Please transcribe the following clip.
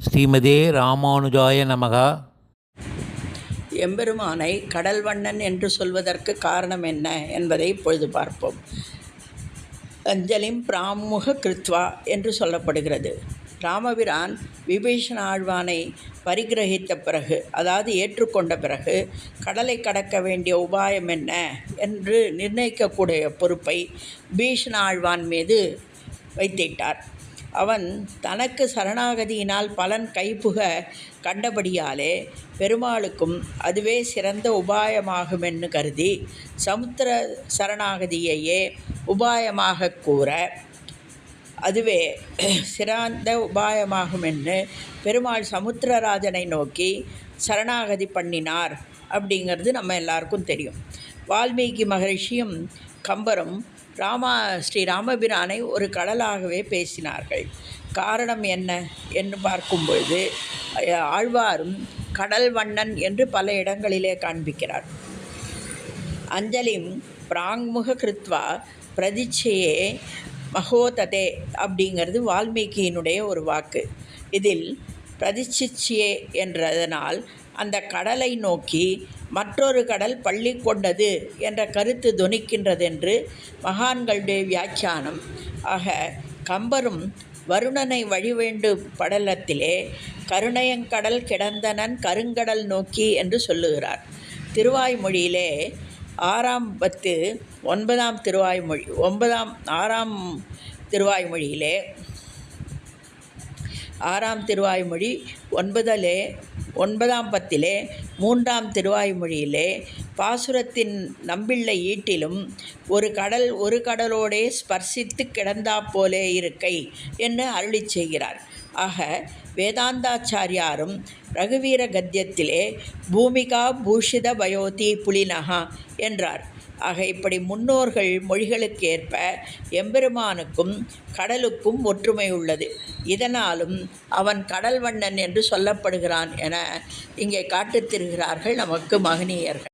ஸ்ரீமதே ராமானுஜாய நமக. எம்பெருமானை கடல் வண்ணன் என்று சொல்வதற்கு காரணம் என்ன என்பதை இப்பொழுது பார்ப்போம். அஞ்சலிம் பிராமுக கிருத்வா என்று சொல்லப்படுகிறது. ராமபிரான் விபீஷண ஆழ்வானை பரிகிரகித்த பிறகு, அதாவது ஏற்றுக்கொண்ட பிறகு, கடலை கடக்க வேண்டிய உபாயம் என்ன என்று நிர்ணயிக்கக்கூடிய பொறுப்பை விபீஷண ஆழ்வான் மீது வைத்திட்டார். அவன் தனக்கு சரணாகதியினால் பலன் கைப்புக கண்டபடியாலே பெருமாளுக்கும் அதுவே சிறந்த உபாயமாகுமென்னு கருதி சமுத்திர சரணாகதியையே உபாயமாக கூற, அதுவே சிறந்த உபாயமாகுமென்னு பெருமாள் சமுத்திரராஜனை நோக்கி சரணாகதி பண்ணினார் அப்படிங்கிறது நம்ம எல்லாருக்கும் தெரியும். வால்மீகி மகரிஷியும் கம்பரும் ஸ்ரீ ராமபிரானை ஒரு கடலாகவே பேசினார்கள். காரணம் என்ன என்று பார்க்கும்பொழுது ஆழ்வாரும் கடல் வண்ணன் என்று பல இடங்களிலே காண்பிக்கிறார். அஞ்சலிம் பிராங்முக கிருத்வா பிரதிச்சையே மகோததே அப்படிங்கிறது வால்மீகியினுடைய ஒரு வாக்கு. இதில் பிரதிச்சிச்சியே என்றதனால் அந்த கடலை நோக்கி மற்றொரு கடல் பள்ளி கொண்டது என்ற கருத்து தொனிக்கின்றதென்று மகான்களுடைய வியாக்கியானம். ஆக கம்பரும் வருணனை வழிவேண்டு படலத்திலே கருணையங்கடல் கிடந்தனன் கருங்கடல் நோக்கி என்று சொல்லுகிறார். திருவாய்மொழியிலே 6ஆம் பத்து 9ஆம் திருவாய்மொழி 6ஆம் திருவாய்மொழியிலே 6ஆம் திருவாய்மொழி 9ஆம் பத்திலே 3ஆம் திருவாய்மொழியிலே பாசுரத்தின் நம்பிள்ளை ஈட்டிலும் ஒரு கடலோடே ஸ்பர்சித்து கிடந்தா போலே இருக்கை என்று அருளி செய்கிறார். ஆக வேதாந்தாச்சாரியாரும் ரகுவீர கத்தியத்திலே பூமிகா பூஷித பயோதி புலினகா என்றார். ஆக இப்படி முன்னோர்கள் மொழிகளுக்கு ஏற்ப எம்பெருமானுக்கும் கடலுக்கும் ஒற்றுமை உள்ளது. இதனாலும் அவன் கடல் வண்ணன் என்று சொல்லப்படுகிறான் என இங்கே காட்டுத்திருக்கிறார்கள் நமக்கு மகனீயர்கள்.